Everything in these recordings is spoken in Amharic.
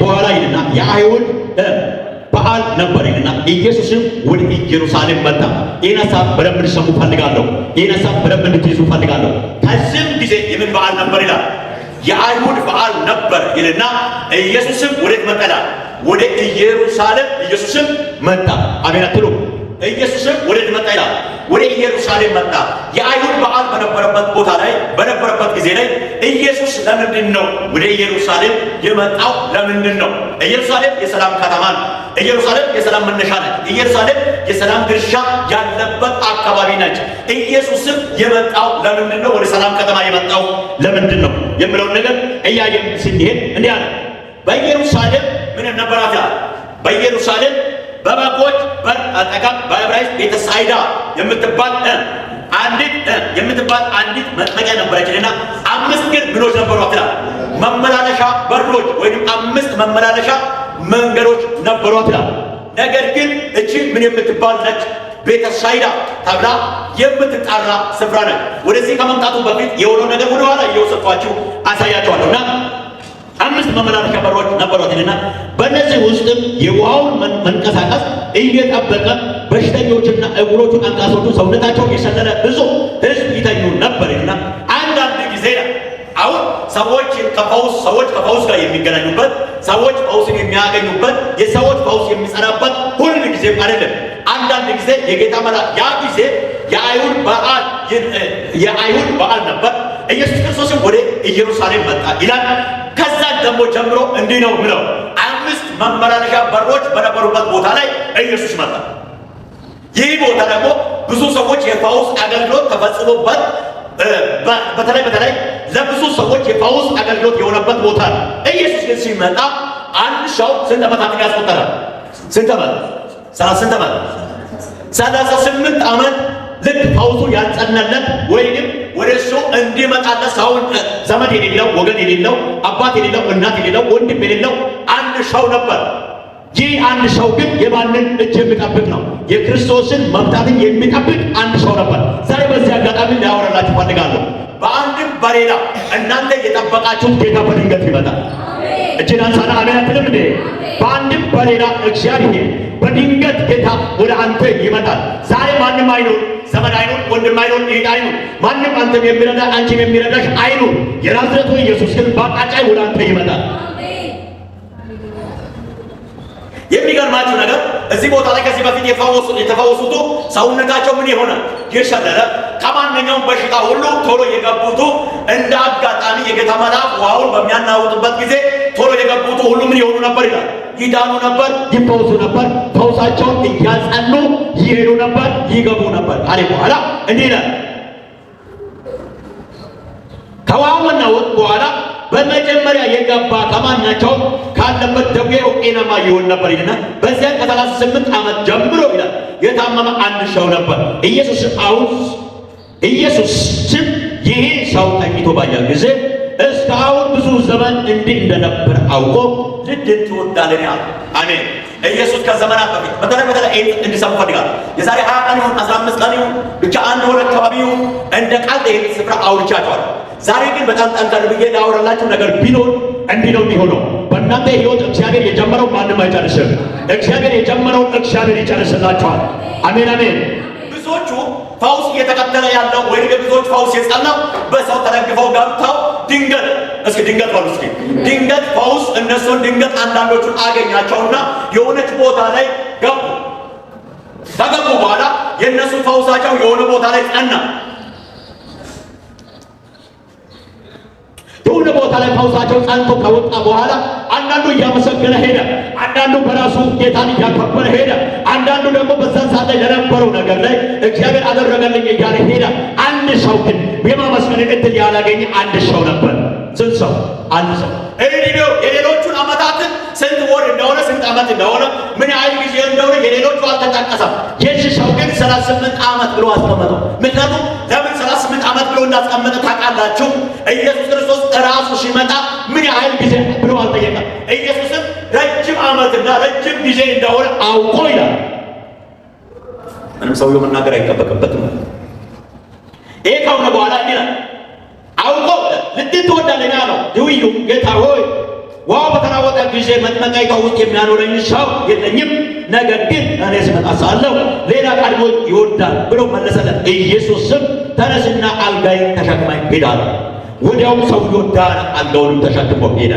በኋላ ይልና የአይሁድ በዓል ነበርና ኢየሱስም ወደ ኢየሩሳሌም መጣ። ይህን ሀሳብ በደንብ እንድትሰሙ ፈልጋለሁ። ይህን ሀሳብ በደንብ እንድትይዙ ፈልጋለሁ። ከዚህም ጊዜ የምን በዓል ነበር ይላል? የአይሁድ በዓል ነበር ይልና ኢየሱስም ወዴት መጣ ይላል? ወደ ኢየሩሳሌም ኢየሱስም መጣ። አሜን አትሉ? ኢየሱስም ወዴት መጣ ይላል? ወደ ኢየሩሳሌም መጣ። የአይሁድ በዓል በነበረበት ቦታ ላይ በነበረበት ጊዜ ላይ ኢየሱስ ለምንድን ነው ወደ ኢየሩሳሌም የመጣው? ለምንድን ነው? ኢየሩሳሌም የሰላም ከተማ ነው። ኢየሩሳሌም የሰላም መነሻ ነች። ኢየሩሳሌም የሰላም ድርሻ ያለበት አካባቢ ነች። ኢየሱስም የመጣው ለምንድን ነው? ወደ ሰላም ከተማ የመጣው ለምንድን ነው የሚለውን ነገር እያየን ስንሄድ እንዲህ አለ። በኢየሩሳሌም ምን ነበራት? በኢየሩሳሌም በበጎች በር አጠገብ በዕብራይስጥ ቤተሳይዳ የምትባል አንዲት መጥመቂያ ነበረችና 5 ግንቦች ነበሯት ይላል። መመላለሻ በሮች ወይም 5 መመላለሻ መንገዶች ነበሯት ይላል። ነገር ግን እቺ ምን የምትባል ነች? ቤተሳይዳ ተብላ የምትጠራ ስፍራ ነች። ወደዚህ ከመምጣቱ በፊት የሆነው ነገር ወደ ኋላ እየወሰድኳችሁ አሳያችኋለሁና 5 መመላለሻ በሮች ነበሯትና በእነዚህ ውስጥም የውሃውን መንቀሳቀስ እየጠበቀ በሽተኞችና እግሮቹን አንካሶቹ ሰውነታቸው የሰለለ ብዙ ሕዝብ ይተኙ ነበርና አንዳንድ ጊዜ አሁን ሰዎች ከፈውስ ጋር የሚገናኙበት ሰዎች ፈውስን የሚያገኙበት የሰዎች ፈውስ የሚጸናበት ሁሉ ጊዜም አይደለም። አንዳንድ ጊዜ የጌታ መልአክ ያ ጊዜ የአይሁድ በዓል ነበር። ኢየሱስ ክርስቶስም ወደ ኢየሩሳሌም መጣ ይላል። ከዛ ደግሞ ጀምሮ እንዲህ ነው ብለው 5 መመላለሻ በሮች በነበሩበት ቦታ ላይ ኢየሱስ መጣ። ይህ ቦታ ደግሞ ብዙ ሰዎች የፈውስ አገልግሎት ተፈጽሞበት በተለይ ለብዙ ሰዎች የፈውስ አገልግሎት የሆነበት ቦታ ነው። ኢየሱስ ግን ሲመጣ አንድ ሰው ስንት ዓመታትን ያስቆጠራል? ስንት ዓመት? 38 ዓመት ልክ ፈውሱ ያልጸናለት ወይንም ወደ እሱ እንዲመጣለት ሰውን ዘመድ የሌለው ወገን የሌለው አባት የሌለው እናት የሌለው ወንድም የሌለው አንድ ሰው ነበር። ይህ አንድ ሰው ግን የማንን እጅ የሚጠብቅ ነው? የክርስቶስን መምጣትን የሚጠብቅ አንድ ሰው ነበር። ዛሬ በዚህ አጋጣሚ ሊያወራላችሁ ፈልጋለሁ። በአንድም በሌላ እናንተ የጠበቃችሁት ጌታ በድንገት ይመጣል። እጅን አንሳና አሜን አትልም እንዴ? በአንድም በሌላ እግዚአብሔር በድንገት ጌታ ወደ አንተ ይመጣል። ዛሬ ማንም አይኖር፣ ዘመድ አይኖር፣ ወንድም አይኖር፣ እህት አይኖር፣ ማንም አንተም የሚረዳ አንቺም የሚረዳሽ አይኖር። የናዝሬቱ ኢየሱስ ግን በአቃጫይ ወደ አንተ ይመጣል። የሚገርማችሁ ነገር እዚህ ቦታ ላይ ከዚህ በፊት የተፈወሱቱ ሰውነታቸው ምን የሆነ የሸለለ ከማንኛውም በሽታ ሁሉ ቶሎ የገቡቱ እንደ አጋጣሚ የጌታ መልአክ ውሃውን በሚያናውጥበት ጊዜ ቶሎ የገቡቱ ሁሉ ምን የሆኑ ነበር ይላል? ይዳኑ ነበር፣ ይፈውሱ ነበር፣ ፈውሳቸውን እያጸኑ ይሄዱ ነበር፣ ይገቡ ነበር ካለ በኋላ እንዲህ ይላል። ከውሃው መናወጥ በኋላ በመጀመሪያ የገባ ከማናቸው ካለበት ደዌው ጤናማ ይሆን ነበር ይልና በዚያ ከ38 ዓመት ጀምሮ ይላል የታመመ አንድ ሰው ነበር። ኢየሱስም ይህ ሰው ተኝቶ ባየ ጊዜ እስካሁን ብዙ ዘመን እንዲህ እንደነበር አውቆ ልድን ትወዳለህ አለ። አሜን። ኢየሱስ ከዘመናት በፊት በተለይ እንዲሰሙ ፈልጋለሁ። የዛሬ 20 ቀን ይሁን 15 ቀን ይሁን ብቻ አንድ ወር አካባቢ ይሁን እንደ ቃል ይሄን ስፍራ አውርቻቸዋለሁ። ዛሬ ግን በጣም ጠንካራ ብዬ ላወራላችሁ ነገር ቢኖር እንዲህ ነው የሚሆነው። በእናንተ ሕይወት እግዚአብሔር የጀመረው ማንም አይጨርስም። እግዚአብሔር የጀመረውን እግዚአብሔር ይጨርስላችኋል። አሜን አሜን። ብዙዎቹ ፈውስ እየተከተለ ያለው ወይ ብዙዎች ፈውስ የጸናው በሰው ተደግፈው ገብተው ድንገት በሉ እስኪ ድንገት ፈውስ እነሱን ድንገት አንዳንዶቹን አገኛቸውና የሆነች ቦታ ላይ ከገቡ በኋላ የእነሱ ፈውሳቸው የሆነ ቦታ ላይ ጸና። የሆነ ቦታ ላይ ፈውሳቸው ጸንቶ ከወጣ በኋላ አንዳንዱ እያመሰገነ ሄደ፣ አንዳንዱ በራሱ ጌታን እያከበረ ሄደ፣ አንዳንዱ ደግሞ በዛን ሰዓት ላይ ለነበረው ነገር ላይ እግዚአብሔር አደረገልኝ እያለ ሄደ። አንድ ሰው ግን የማመስገን ዕድል ያላገኘ አንድ ሰው ነበር። ስንት ሰው? አንድ ሰው። የሌሎቹን ዓመታትን ስንት ወር እንደሆነ ስንት ዓመት እንደሆነ ምን ያህል ጊዜ እንደሆነ የሌሎቹ አልተጠቀሰም። የዚህ ሰው ግን 38 ዓመት ብሎ አስቀመጠው። ምክንያቱም ለምን 38 ዓመት ብሎ እንዳስቀመጠ ታውቃላችሁ? ኢየሱስ ክርስቶስ ራሱ ሲመጣ ምን ያህል ጊዜ ብሎ አልጠየቀም። ኢየሱስም ረጅም ዓመትና ረጅም ጊዜ እንደሆነ አውቆ ይላል። ምንም ሰውየው መናገር አይጠበቅበትም። ይሄ ከሆነ በኋላ ይላል አውቆ ልድን ትወዳለህ አለው። ድውዩ ጌታ ሆይ ውሃው በተናወጠ ጊዜ መጥመቂያው ውስጥ የሚያኖረኝ ሰው የለኝም፣ ነገር ግን እኔ ስመጣ ሳለሁ ሌላ ቀድሞ ይወርዳል ብሎ መለሰለት። ኢየሱስም ተነስና አልጋዬን ተሸክመህ ሂድ አለው። ወዲያውም ሰውዬው ዳነ፣ አልጋውንም ተሸክሞ ሄደ።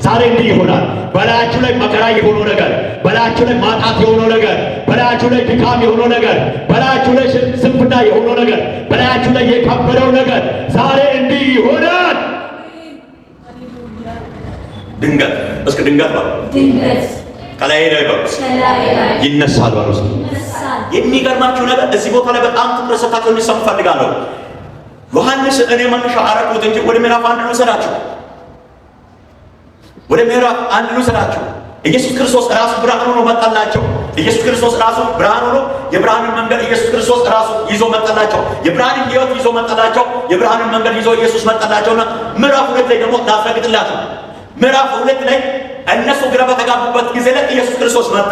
ዛሬ እንዲህ ይሆናል። በላያችሁ ላይ መከራ የሆነው ነገር፣ በላያችሁ ላይ ማጣት የሆነው ነገር፣ በላያችሁ ላይ ድካም የሆነው ነገር፣ በላያችሁ ላይ ስንፍና የሆነው ነገር፣ በላያችሁ ላይ የከበደው ነገር ዛሬ እንዲህ ይሆናል። ድንገት እስከ ድንገት ባሉ ድንገት ከላይ ላይ ባሉ ይነሳል ባሉ። የሚገርማችሁ ነገር እዚህ ቦታ ላይ በጣም ትኩረት ሰጥታችሁ እንድትሰሙ ፈልጋለሁ። ዮሐንስ እኔ መነሻ አረኩት እንጂ ወደ ምዕራፍ 1 ልውሰዳችሁ። ወደ ምዕራፍ 1 ልውሰዳችሁ። ኢየሱስ ክርስቶስ ራሱ ብርሃን ሆኖ መጣላቸው። ኢየሱስ ክርስቶስ ራሱ ብርሃን ሆኖ የብርሃንን መንገድ ኢየሱስ ክርስቶስ ራሱ ይዞ መጣላቸው። የብርሃንን ሕይወት ይዞ መጣላቸው። የብርሃንን መንገድ ይዞ ኢየሱስ መጣላቸውና ምዕራፍ 2 ላይ ደግሞ ላስረግጥላችሁ። ምዕራፍ 2 ላይ እነሱ ግራ በተጋቡበት ጊዜ ላይ ኢየሱስ ክርስቶስ መጣ።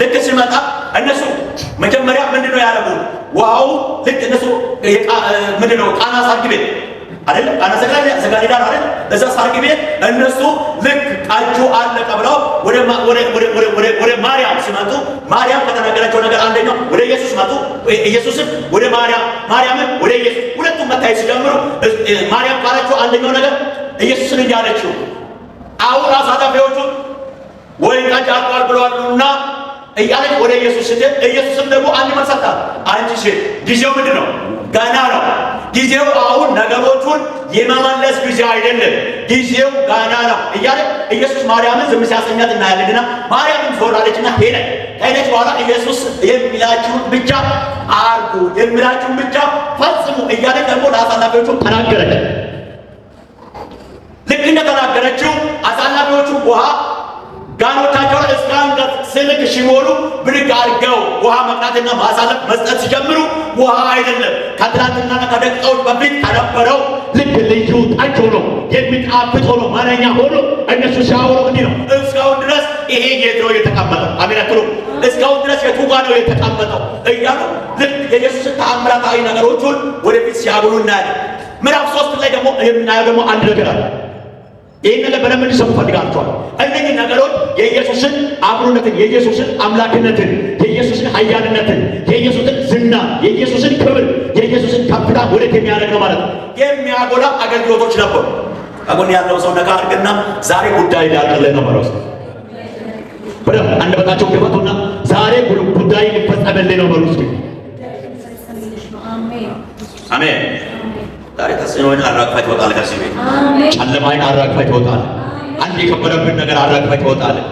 ልክ ሲመጣ እነሱ መጀመሪያ ምንድነው ያደረጉት? ውሃው ልክ እነሱ ምንድነው ቃና ሰርግ ቤት አይደለም፣ ቃና ዘጋሊላ አይደል? እዛ ሰርግ ቤት እነሱ ልክ ጠጁ አለቀ ብለው ወደ ማርያም ሲመጡ ማርያም ከተናገረችው ነገር አንደኛው ወደ ኢየሱስ መጡ። ኢየሱስም ወደ ማርያም፣ ማርያምን ወደ ኢየሱስ። ሁለቱም መታየት ሲጀምሩ ማርያም ካለችው አንደኛው ነገር ኢየሱስን እንዲህ አለችው፣ አሁን አሳዳፊዎቹ ወይን ጠጅ አልቋል ብለዋልና እያለች ወደ ኢየሱስ ስትል ኢየሱስም ደግሞ አንድ መልስ ሰጣት። አንቺ ሴት ጊዜው ምንድን ነው? ገና ነው። ጊዜው አሁን ነገሮቹን የመመለስ ጊዜ አይደለም፣ ጊዜው ገና ነው እያለ ኢየሱስ ማርያምን ዝም ሲያሰኛት እናያለንና ማርያምን ዞራለችና ሄደች። ከሄደች በኋላ ኢየሱስ የሚላችሁን ብቻ አርጉ፣ የሚላችሁን ብቻ ፈጽሙ እያለ ደግሞ ለአሳላፊዎቹ ተናገረች። ልክ እንደተናገረችው አሳላፊዎቹ ውሃ ጋኖቻቸውን እስከ አንገት ስልክ ሲሞሉ ብድግ አድርገው ውሃ መቅዳትና ማሳለፍ መስጠት ሲጀምሩ ውሃ አይደለም ከትናንትና ከደቂቃዎች በፊት ከነበረው ልክ ልዩ ጠጅ ሆኖ የሚጣፍጥ ሆኖ ማረኛ ሆኖ እነሱ ሲያወሩ እንዲህ ነው። እስካሁን ድረስ ይሄ የት ነው የተቀመጠው? አሜን አትሉ? እስካሁን ድረስ የቱ ጋር ነው የተቀመጠው እያሉ ልክ የኢየሱስን ተአምራታዊ ነገሮቹን ወደፊት ሲያብሉ እናያለን። ምዕራፍ 3 ላይ ደግሞ የምናየው ደግሞ አንድ ነገር አለ። ይህን ነገር በደንብ እንዲሰሙ ፈልጋቸዋል። እነዚህ ነገሮች የኢየሱስን አብሮነትን፣ የኢየሱስን አምላክነትን፣ የኢየሱስን ኃያልነትን፣ የኢየሱስን ዝና፣ የኢየሱስን ክብር፣ የኢየሱስን ከፍታ ወዴት የሚያደርግ ነው ማለት ነው። የሚያጎላ አገልግሎቶች ነበሩ። አሁን ያለው ሰው ነካ አድርግና ዛሬ ጉዳይ ሊያልቅልህ ነው ማለት ነው። በደንብ አንደበታቸው ገፈቱና ዛሬ ጉዳይ ሊፈጸምልህ ነው ማለት ነው። አሜን። ዛሬ ተስኖን አራግፈህ ትወጣለህ። ከዚህ ቤት ጨለማይን አራግፈህ ትወጣለህ። አንድ የከበረብን ነገር አራግፈህ ትወጣለህ።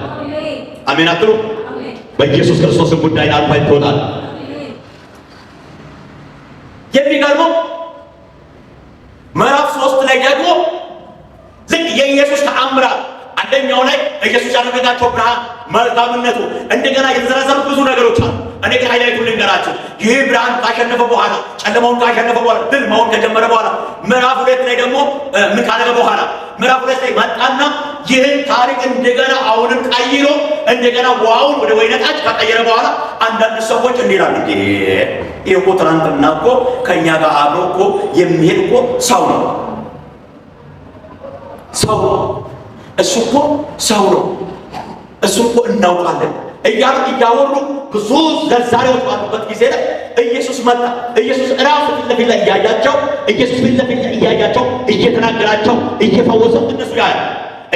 አሜን አትሉ? በኢየሱስ ክርስቶስ ጉዳይን አራግፈህ ትወጣለህ። የሚገርመው ምዕራፍ 3 ላይ ደግሞ ልክ የኢየሱስ ተአምራት አንደኛው ላይ ኢየሱስ ያደረጋቸው ብርሃን መልካምነቱ እንደገና የተዘረዘሩ ብዙ ነገሮች አሉ። እኔ ግን ሃይላይቱን ልንገራችሁ። ይህ ብርሃን ካሸነፈ በኋላ ጨለማውን ካሸነፈ በኋላ ድል መሆን ከጀመረ በኋላ ምዕራፍ 2 ላይ ደግሞ ምን ካደረገ በኋላ ምዕራፍ 2 ላይ መጣና ይህን ታሪክ እንደገና አሁንም ቀይሮ እንደገና ውሃውን ወደ ወይነ ጠጅ ከቀየረ በኋላ አንዳንድ ሰዎች እንዲህ ይላሉ፣ ይህ እኮ ትናንትና እኮ ከእኛ ጋር አብሮ እኮ የሚሄድ እኮ ሰው ነው፣ ሰው ነው፣ እሱ እኮ ሰው ነው፣ እሱ እኮ እናውቃለን እያሉ እያወሩ ብዙ ዘርዛሪዎች ባሉበት ጊዜ ላይ ኢየሱስ መጣ። ኢየሱስ ራሱ ፊት ለፊት ላይ እያያቸው ኢየሱስ ፊት ለፊት ላይ እያያቸው እየተናገራቸው እየፈወሰው እነሱ ያያል።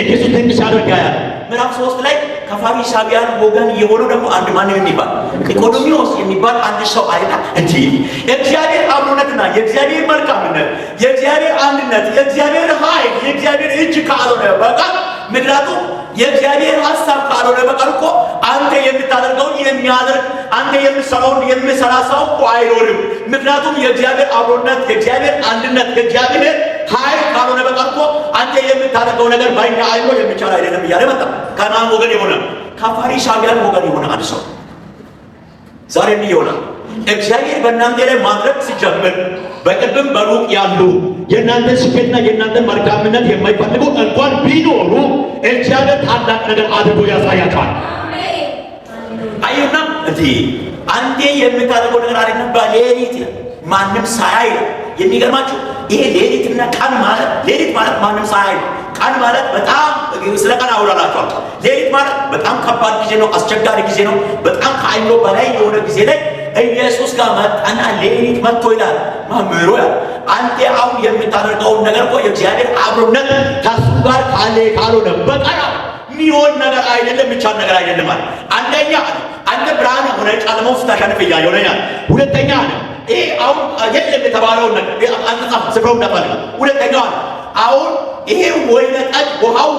ኢየሱስ ድንቅ ሲያደርግ ያያል። ምዕራፍ 3 ላይ ከፋሪሳውያን ወገን የሆነው ደግሞ አንድ ማንም የሚባል ኒቆዲሞስ የሚባል አንድ ሰው አይና እንዲህ የእግዚአብሔር አብሮነትና የእግዚአብሔር መልካምነት፣ የእግዚአብሔር አንድነት፣ የእግዚአብሔር ኃይል፣ የእግዚአብሔር እጅ ካልሆነ በቀር ምክንያቱም የእግዚአብሔር ሐሳብ ካልሆነ በቀር እኮ አንተ የምታደርገውን የሚያደርግ አንተ የምትሰራውን የሚሰራ ሰው እኮ አይኖርም። ምክንያቱም የእግዚአብሔር አብሮነት፣ የእግዚአብሔር አንድነት፣ የእግዚአብሔር ኃይል ካልሆነ በቀር እኮ አንተ የምታደርገው ነገር በእኛ አይኖ የሚቻል አይደለም እያለ መጣ። ከማን ወገን የሆነ? ከፋሪሳውያን ወገን የሆነ አንድ ሰው ዛሬ ምን ይሆናል? እግዚአብሔር በእናንተ ላይ ማድረግ ሲጀምር በቅርብም በሩቅ ያሉ የእናንተን ስኬትና የእናንተን መልካምነት የማይፈልጉ እንኳን ቢኖሩ እግዚአብሔር ታላቅ ነገር አድርጎ ያሳያቸዋል። አዩና እንዲህ አንዴ የምታደርገው ነገር አይደለም፣ በሌሊት ማንም ሳያይ ነው። የሚገርማችሁ ይሄ ሌሊትና ቀን ማለት ሌሊት ማለት ማንም ሳያይ ነው። ቀን ማለት በጣም ስለ ቀን አውራላችኋል። ሌሊት ማለት በጣም ከባድ ጊዜ ነው፣ አስቸጋሪ ጊዜ ነው። በጣም ከአይምሮ በላይ የሆነ ጊዜ ላይ ኢየሱስ ጋር መጣና ሌሊት መጥቶ ይላል መምህሩ አንተ አሁን የምታደርገውን ነገር እኮ የእግዚአብሔር አብሮነት ከሱ ጋር ካልሆነ በቀር የሚሆን ነገር አይደለም፣ የሚቻል ነገር አይደለም ማለት። አንደኛ አንተ ብርሃን ሆነ ጨለማ ውስጥ ታሸንፍ እያየሁ ነኝ። ሁለተኛ ይሄ አሁን የለም የተባለውን ነገር አንተ ጻፍ ስፍራው እንዳባለ። ሁለተኛ አሁን ይሄ ወይነ ጠጅ ውሃው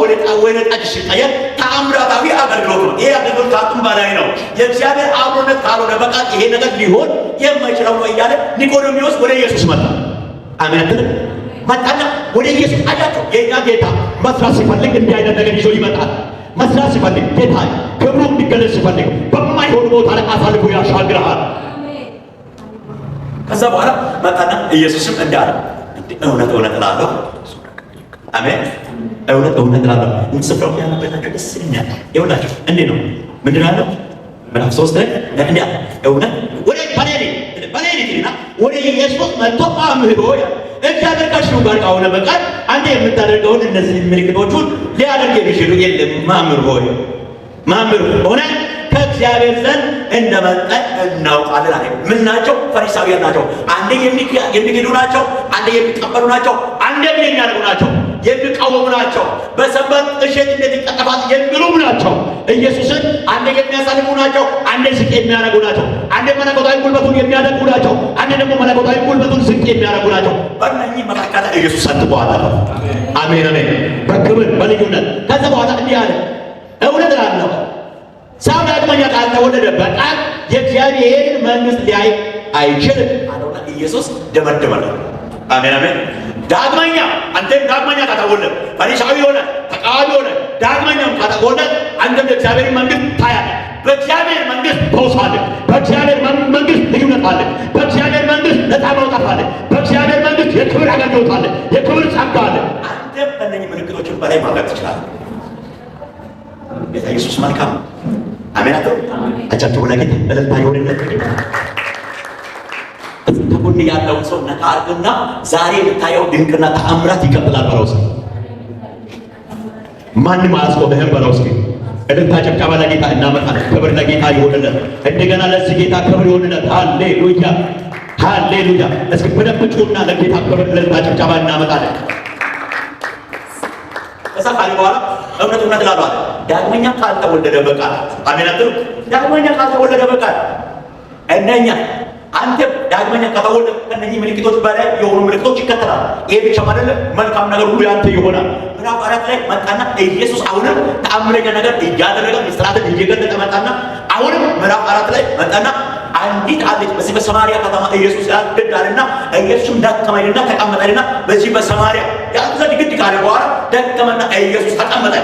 ወይነ ጠጅ ሲቀየር ተአምራታዊ አገልግሎት ነው። ይሄ አገልግሎት ከአቅም በላይ ነው። የእግዚአብሔር አብሮነት ካልሆነ በቃ ይሄ ነገር ሊሆን የማይችለው ነው እያለ ኒቆዲሞስ ወደ ኢየሱስ መጣ። አሜን። መጣና ወደ ኢየሱስ አያቸው። የኛ ጌታ መስራት ሲፈልግ እንዲህ አይነት ነገር ይዞ ይመጣል። መስራት ሲፈልግ ጌታ ክብሩ እንዲገለጽ ሲፈልግ በማይሆን ቦታ ላይ አሳልፎ ያሻግርሃል። ከዛ በኋላ መጣና ኢየሱስም እንዳለ እውነት እውነት እላለሁ፣ አሜን፣ እውነት እውነት እላለሁ። እንስፍራው ያለበታቸው ደስ ይለኛል። ይኸውላችሁ እንዴት ነው ምንድን ነው ያለው? ምዕራፍ 3 ላይ እንዲያ እውነት ወደ በሌሊትና ወደ ኢየሱስ መጥቶ መምህር ሆይ እግዚአብሔር ከእሱ ጋር ከሆነ በቀር አንተ የምታደርገውን እነዚህ ምልክቶቹን ሊያደርግ የሚችሉ የለም። መምህር ሆይ መምህር ሆነ ከእግዚአብሔር ዘንድ እንደመጣ እናውቃለን አለ። ምን ናቸው? ፈሪሳውያን ናቸው። አንዴ የሚክዱ ናቸው፣ አንዴ የሚቀበሉ ናቸው፣ አንዴ የሚያደርጉ ናቸው፣ የሚቃወሙ ናቸው። በሰንበት እሸት እንዴት ይቀጠፋል የሚሉም ናቸው። ኢየሱስን አንዴ የሚያሳልፉ ናቸው፣ አንዴ ዝቅ የሚያደርጉ ናቸው። አንዴ መለኮታዊ ጉልበቱን የሚያደርጉ ናቸው፣ አንዴ ደግሞ መለኮታዊ ጉልበቱን ዝቅ የሚያደርጉ ናቸው። በእነኚህ መካከል ኢየሱስ ሰጥቷል። አሜን አሜን። በክብር በልዩነት ከዛ በኋላ እንዲህ አለ፣ እውነት እላለሁ ሰው ዳግመኛ ካልተወለደ በቀር የእግዚአብሔርን መንግሥት ሊያይ አይችልም አለውና ኢየሱስ ደመደመ። አሜን አሜን። ዳግመኛ አንተም ዳግመኛ ከተወለድ ፈሪሳዊ ሆነ ተቃዋሚ ሆነ ዳግመኛም ከተወለድ አንተም የእግዚአብሔር መንግሥት ታያለህ። በእግዚአብሔር መንግሥት ፈውስ አለ። በእግዚአብሔር መንግሥት ልዩነት አለ። በእግዚአብሔር መንግሥት ነፃ ማውጣት አለ። በእግዚአብሔር መንግሥት የክብር አገልግሎት አለ። የክብር ጸጋ አለ። አንተም በእነኚህ ምልክቶችን በላይ ማድረግ ትችላለህ። ጌታ ኢየሱስ መልካም። አሜን አቶ አቻቸው ለጌታ እልልታ ይሆንለት። ከጎን ያለውን ሰው ነካ አድርግና ዛሬ የምታየው ድንቅና ተአምራት ይቀጥላል በለው። እስኪ ማንም አያስቆምህም በለው። እስኪ እልልታ ጭብጨባ ለጌታ እናመጣለን። ክብር ለጌታ ይሆንለት። እንደገና ለዚህ ጌታ ክብር ይሆንለት። ሃሌሉያ ሃሌሉያ። እስኪ በደንብ ጩና ለጌታ ክብር እልልታ ጭብጨባ እናመጣለን። ከዛ ካለ በኋላ እውነት እውነት እላለሁ ዳግመኛ ካልተወለደ በቀር አሜን አትሉ? ዳግመኛ ካልተወለደ በቀር እነኛ አንተ ዳግመኛ ከተወለደ ከነዚህ ምልክቶች በላይ የሆኑ ምልክቶች ይከተላል። ይሄ ብቻ አይደለም፣ መልካም ነገር ሁሉ ያንተ ይሆናል። ምዕራፍ 4 ላይ መጣና ኢየሱስ አሁንም ተአምረኛ ነገር እያደረገ ምስጢራትን እየገለጠ መጣና አሁንም ምዕራፍ 4 ላይ መጣና አንዲት አለች በዚህ በሰማሪያ ከተማ ኢየሱስ ያድዳልና ኢየሱስም ደከመኝና ተቀመጠና በዚህ በሰማሪያ ያንተ ግድ ካለ በኋላ ደከመና ኢየሱስ ተቀመጠ።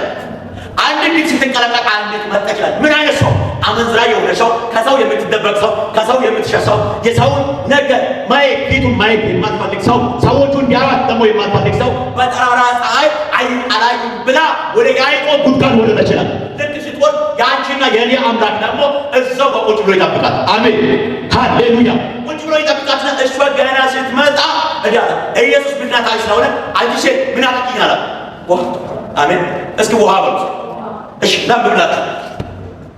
አንድ ልጅ ስትንቀለቀል አንዲት መጣች ይላል። ምን አይነት ሰው? አመንዝራ የሆነ ሰው፣ ከሰው የምትደበቅ ሰው፣ ከሰው የምትሸሽ ሰው፣ የሰውን ነገር ማየት ፊቱን ማየት የማትፈልግ ሰው፣ ሰዎቹ እንዲያዩት ደግሞ የማትፈልግ ሰው በጠራራ ፀሐይ አይን አላዩም ብላ ወደ ያዕቆብ ጉድጓድ ወረደች ይላል። ልክ ስትወርድ የአንቺና የእኔ አምላክ ደግሞ እዛው በቁጭ ብሎ ይጠብቃል። አሜን ሃሌሉያ። ቁጭ ብሎ ይጠብቃትና እሷ ገና ስትመጣ እዳለ ኢየሱስ ብናታች ስለሆነ አንቺ ሴት ምን አትቂኛላ? ውሃ አሜን። እስኪ ውሃ በሉ። እሺ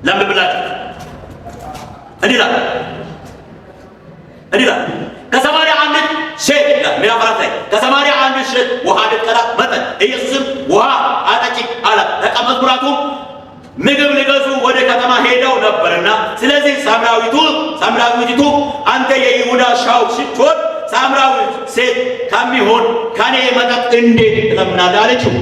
ላምብላችሁ እንዲህ ይላል ከሰማርያ አንዲት ሴት ይላል ምዕራፍ 4 ላይ ከሰማርያ አንዲት ሴት ውሃ ልትቀዳ መጣች። ኢየሱስም ውሃ አጠጪኝ አላት። ደቀ መዛሙርቱም ምግብ ሊገዙ ወደ ከተማ ሄደው ነበርና ስለዚህ ሳምራዊቱ አንተ የይሁዳ ሰው ስትሆን ሳምራዊት ሴት ከሚሆን ከኔ መጠጥ እንዴት ትለምናለህ አለችው።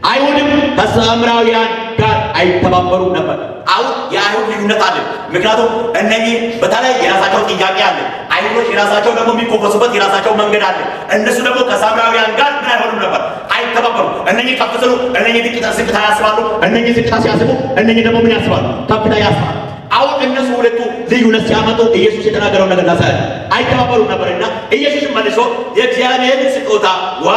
አይሁድም ከሳምራውያን ጋር አይተባበሩ ነበር። አሁን የአይሁድ ልዩነት አለ። ምክንያቱም እነዚህ በተለይ የራሳቸው ጥያቄ አለ። አይሁዶች የራሳቸው ደግሞ የሚኮፈሱበት የራሳቸው መንገድ አለ። እነሱ ደግሞ ከሳምራውያን ጋር ምን አይሆኑም ነበር፣ አይተባበሩ። እነዚህ ከፍ ሲሉ እነዚህ ዝቅታ ያስባሉ፣ እነዚህ ዝቅታ ሲያስቡ እነዚህ ደግሞ ምን ያስባሉ? ከፍታ ያስባሉ። አሁን እነሱ ሁለቱ ልዩነት ሲያመጡ ኢየሱስ የተናገረው ነገር ላሳያ አይተባበሩ ነበርና ኢየሱስም መልሶ የእግዚአብሔር ስጦታ ውሃ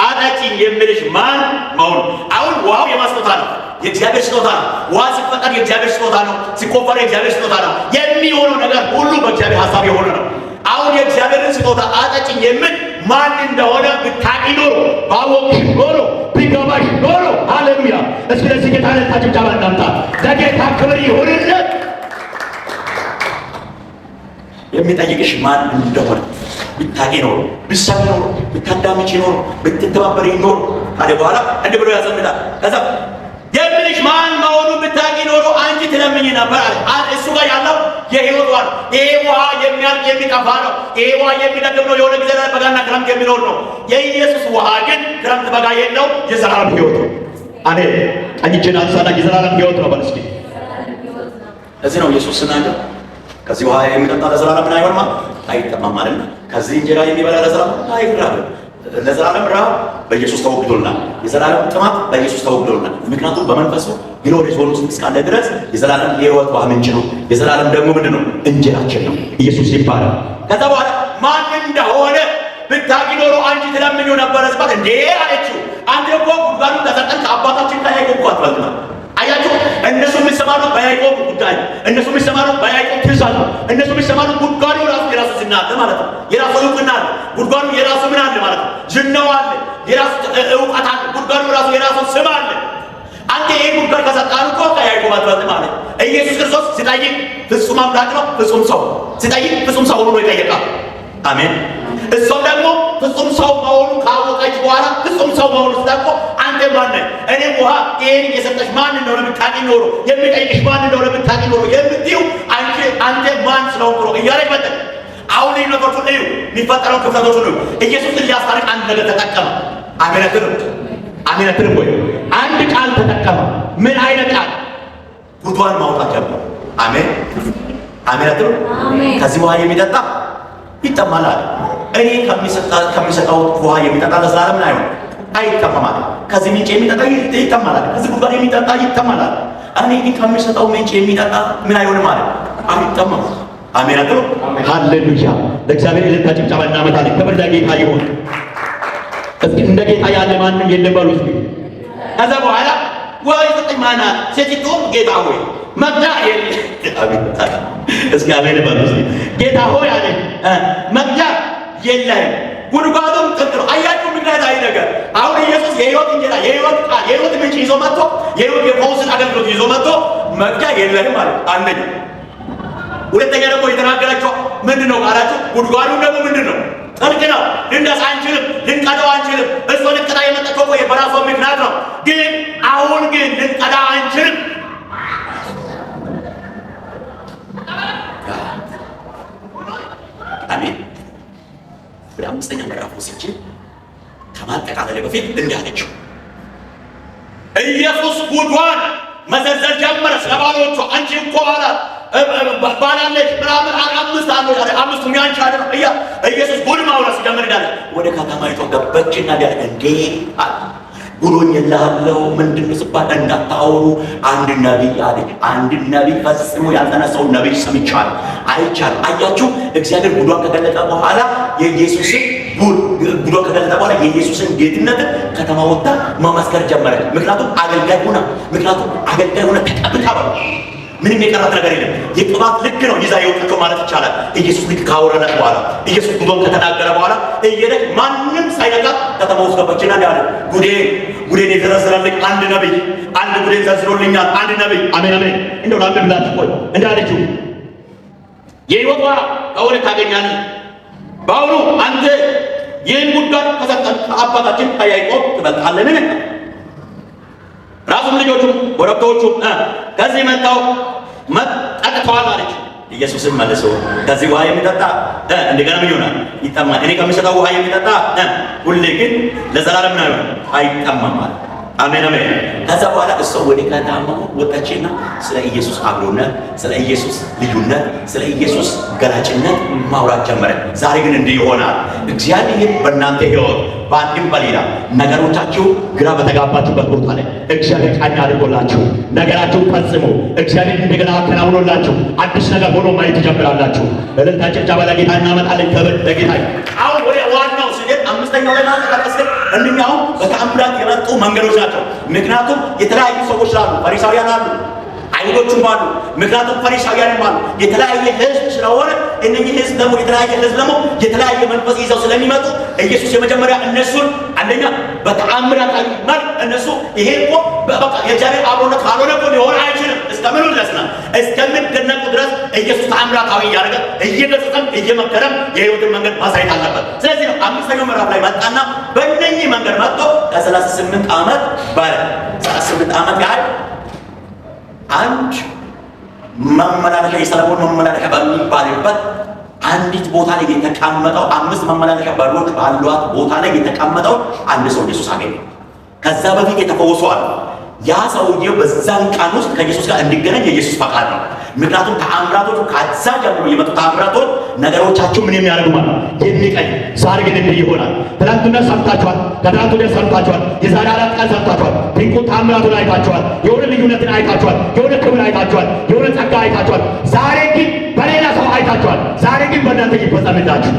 አጠጪኝ የሚልሽ ማን መሆኑ? አሁን ውሃው የማስጦታ ነው፣ የእግዚአብሔር ስጦታ ነው። ውሃ ሲፈጠር የእግዚአብሔር ስጦታ ነው፣ ሲቆፈር የእግዚአብሔር ስጦታ ነው። የሚሆነው ነገር ሁሉ በእግዚአብሔር ሐሳብ የሆነ ነው። አሁን የእግዚአብሔርን ስጦታ አጠጪኝ የሚል ማን እንደሆነ ብታቂ ኖሮ ባወቅሽ ኖሮ ቢገባ ቢገባሽ ኖሮ ሃሌሉያ። እስኪ ለዚህ ጌታ ለታጭብጫባ እናምጣ። ለጌታ ክብር ይሁንለት። የሚጠይቅሽ ማን እንደሆነ ብታውቂ ኖሮ፣ ብትሰሚ ኖሮ፣ ብታዳምጪ ኖሮ፣ ብትተባበሪ ኖሮ ካለ በኋላ እንዲህ ብሎ ያዘምታል። ከዛ የምልሽ ማን መሆኑን ብታውቂ ኖሮ አንቺ ትለምኝ ነበር አለ። እሱ ጋር ያለው የህይወት ውሃ ነው። ይሄ ውሃ የሚያልቅ የሚጠፋ ነው። ይሄ ውሃ የሚጠግብ ነው። የሆነ ጊዜ በጋና ክረምት የሚኖር ነው። የኢየሱስ ውሃ ግን ክረምት በጋ የለው፣ የዘላለም ህይወት ነው። አሜን። ቀኝ እጅን አንሳና የዘላለም ህይወት ነው በል እስኪ። እዚህ ነው ኢየሱስ ስናገር ከዚህ ውሃ የሚጠጣ ለዘላለም ምን አይሆንም አይጠማም ማለት ነው። ከዚህ እንጀራ የሚበላ ለዘላለም አይራብም። ለዘላለም ረሃብ በኢየሱስ ተወግዶልናል። የዘላለም ጥማት በኢየሱስ ተወግዶልናል። ምክንያቱም በመንፈሱ ግሎሪ ዞን ውስጥ እስካለ ድረስ የዘላለም የህይወት ውሃ ምንጭ ነው። የዘላለም ደግሞ ምንድን ነው? እንጀራችን ነው። ኢየሱስ ይባላል። ከዛ በኋላ ማን እንደሆነ ብታውቂ ኖሮ አንቺ ትለምኙ ነበረ ስባት እንዴ አለችው። አንተ እኮ ጉድጓዱን ተሰጠን ከአባታችን ከያዕቆብ እኮ አትበልጥም። አያችሁ፣ እነሱ የሚሰማሩት በያዕቆብ ጉዳይ፣ እነሱ የሚሰማሩት በያዕቆብ ትእዛዝ ነው። እነሱ የሚሰማሩት ጉድጓዱ ራሱ የራሱ ዝና አለ ማለት ነው። የራሱ እውቅና አለ። ጉድጓዱ የራሱ ምን አለ ማለት ነው? ዝናው አለ። የራሱ እውቀት አለ። ጉድጓዱ ራሱ የራሱ ስም አለ። አንተ ይሄ ጉድጓድ ከሰጣን እኮ ከያዕቆብ አትበልጥም ማለት ኢየሱስ ክርስቶስ ሲጠይቅ ፍጹም አምላክ ነው፣ ፍጹም ሰው ሲጠይቅ ፍጹም ሰው ሆኖ ይጠይቃል። አሜን። እሷም ደግሞ ፍጹም ሰው መሆኑን ካወቀች በኋላ ፍጹም ሰው መሆኑን ስታውቅ አንተ ማን ነህ? እኔም ውሃ ይሄን የሰጠሽ ማን እንደሆነ ብታውቂ ኖሮ፣ የሚጠይቅሽ ማን እንደሆነ ብታውቂ ኖሮ የምትይው አንተ ማን ስለሆንክ ነው እያለች መጠቅ። አሁን ልዩነቶቹን እዩ፣ የሚፈጠረውን ክፍተቶቹን እዩ። ኢየሱስን ሊያስታርቅ አንድ ነገር ተጠቀመ። አሜነትንም ወይ አንድ ቃል ተጠቀመ። ምን አይነት ቃል? ጉድጓድ ማውጣት ጀመረ። አሜን። አሜነትም ከዚህ ውሃ የሚጠጣ ይጠማል አለ። እኔ ከሚሰጠው ውሃ የሚጠጣ ለዘላለም ምን አይሆን አይጠማም። ከዚህ ምንጭ የሚጠጣ ይጠማል። ከዚህ ጉድጓድ የሚጠጣ ይጠማል። እኔ ግን ከሚሰጠው ምንጭ የሚጠጣ ምን አይሆንም ማለት አይጠማም። አሜን አጥሩ ሃሌሉያ። ለእግዚአብሔር ለታ ጭብጨባ እናመጣለን። ክብር ለጌታ ይሁን። እስኪ እንደ ጌታ ያለ ማንም የለም በሉ እስኪ። ከዛ በኋላ ወይ ሰጠኝ ማናት ሴቲቱ ጌታ ሆይ መግጃ የለም። እስኪ አሜን በሉ እስኪ። ጌታ ሆይ አለ መግጃ የለም፣ ጉድጓዱም ጥልቅ ነው። አያችሁ ምክንያት አይ ነገር አሁን ኢየሱስ የህይወት እንጀራ የህይወት ቃል የህይወት ምንጭ ይዞ መጥቶ የህይወት የፈውስን አገልግሎት ይዞ መጥቶ መግጃ የለህም ማለት አንደኛ። ሁለተኛ ደግሞ የተናገራቸው ምንድን ነው ቃላቸው? ጉድጓዱ ደግሞ ምንድን ነው? ጥልቅ ነው። ልንደርስ አንችልም፣ ልንቀዳው አንችልም። እሱ ልንቀዳ የመጣው እኮ በራሷ ምክንያት ነው። ግን አሁን ግን ልንቀዳ አንችልም። አሜን። ወደ አምስተኛ ምዕራፍ ወስጄ ከማጠቃለል በፊት እንዲህ አለችው። ኢየሱስ ጉድጓድ መዘርዘር ጀመረ ስለ ባሎቹ። አንቺ እኮ ባላለች ምናምን አምስቱ ሚያንቺ አይደለም እያ ኢየሱስ ጉድ ማውራት ሲጀምር እንዳለ ወደ ከተማይቱ ገባችና እንዳለ እንዴ ጉዶኝልሃለሁ ምንድን ነው ሲባል እንዳታወሩ አንድ ነቢይ አለች። አንድ ነቢይ ፈጽሞ ያልተነሳውን ነቢይ ሰምቻለሁ አይቻልም። አያችሁ እግዚአብሔር ጉዷን ከገለጠ በኋላ የኢየሱስን ጉዷን ከገለጠ በኋላ የኢየሱስን ጌትነት ከተማ ወጣ መመስከር ጀመረ። ምክንያቱም አገልጋይ ሆነ ተቀብታ ምንም የቀራት ነገር የለም። የቅባት ልክ ነው ይዛ የወጣቸው ማለት ይቻላል። ኢየሱስ ልክ ካወረዳት በኋላ ኢየሱስ ጉዶን ከተናገረ በኋላ እየሄደች ማንም ሳይነቃት ከተማ ውስጥ ገባችና ያለ ጉዴን የዘረዘረልኝ አንድ ነቢይ አንድ ጉዴን ዘርዝሮልኛል አንድ ነቢይ። አሜን አሜን። እንደው ላምብ ብላችሁ ቆይ እንዳለችው የሕይወት ውሃ ከወደ ታገኛለህ። በአሁኑ አንተ ይህን ጉድጓድ ከሰጠን ከአባታችን ከያዕቆብ ትበልጣለህን? ራሱም ልጆቹም ወረብቶቹም ከዚህ መጣው ጠጥተዋል አለች። ኢየሱስን መልሶ ከዚህ ውሃ የሚጠጣ እንደገና ምን ይሆናል? ይጠማል። እኔ ከሚሰጠው ውሃ የሚጠጣ ሁሌ ግን ለዘላለም ነው አይጠማም አለ። አሜን አሜን። ከዛ በኋላ እሷ ወደ ከተማ ወጣችና ስለ ኢየሱስ አብሮነት፣ ስለ ኢየሱስ ልዩነት፣ ስለ ኢየሱስ ገላጭነት ማውራት ጀመረ። ዛሬ ግን እንዲህ ይሆናል። እግዚአብሔር በእናንተ ሕይወት በአንድም በሌላ ነገሮቻችሁ ግራ በተጋባችሁበት ቦታ ላይ እግዚአብሔር ቀኝ አድርጎላችሁ ነገራችሁን ፈጽሞ እግዚአብሔር እንደገና አከናውኖላችሁ አዲስ ነገር ሆኖ ማየት ትጀምራላችሁ። እልልታ ጭብጨባ ለጌታ እናመጣለን። ክብር ለጌታ። አሁን ወደ ዋናው ሲሄድ አምስተኛው ላይ ማጠቃለስ እንኛው በተአምራት የመጡ መንገዶች ናቸው። ምክንያቱም የተለያዩ ሰዎች አሉ፣ ፈሪሳውያን አሉ፣ አይሁዶቹም አሉ፣ ምክንያቱም ፈሪሳውያንም አሉ። የተለያየ ህዝብ ስለሆነ እነኚህ ህዝብ ደግሞ የተለያየ መንፈስ ይዘው ስለሚመጡ ኢየሱስ የመጀመሪያ እነሱን አንደኛ በተአምራታዊ መልክ እነሱ ይሄ እኮ በቃ የእግዚአብሔር አብሮነት ካልሆነ እኮ ሊሆን አይችልም እስከምኑ ድረስ ነው እስከምትደነቁ ድረስ ኢየሱስ ተአምራታዊ እያደረገ እየገሰጸም እየመከረም የህይወትን መንገድ ማሳየት አለበት። ስለዚህ ነው 5ኛው ምዕራፍ ላይ መጣና በእነኚህ መንገድ መጥቶ ከ38 ዓመት ባለ 38 ዓመት ያህል አንድ መመላለሻ የሰለሞን መመላለሻ በሚባልበት አንዲት ቦታ ላይ የተቀመጠው 5 መመላለሻ በሮች ባሏት ቦታ ላይ የተቀመጠው አንድ ሰው ኢየሱስ አገኘ። ከዛ በፊት የተፈወሱ አሉ። ያ ሰውዬው በዛን ቀን ውስጥ ከኢየሱስ ጋር እንዲገናኝ የኢየሱስ ፈቃድ ነው። ምክንያቱም ተአምራቶቹ ከዛ ጀምሮ የመጡ ተአምራቶች ነገሮቻችሁ ምን የሚያደርጉ ማለት ነው የሚቀይ። ዛሬ ግን እንዲህ ይሆናል። ትናንትና ሰምታችኋል፣ ከትናንት ወዲያ ሰምታችኋል፣ የዛሬ 4 ቀን ሰምታችኋል። ድንቁን ተአምራቱን አይታችኋል፣ የሆነ ልዩነትን አይታችኋል፣ የሆነ ክብር አይታችኋል፣ የሆነ ጸጋ አይታችኋል። ዛሬ ግን በሌላ ሰው አይታችኋል። ዛሬ ግን በእናንተ ይፈጸምላችሁ።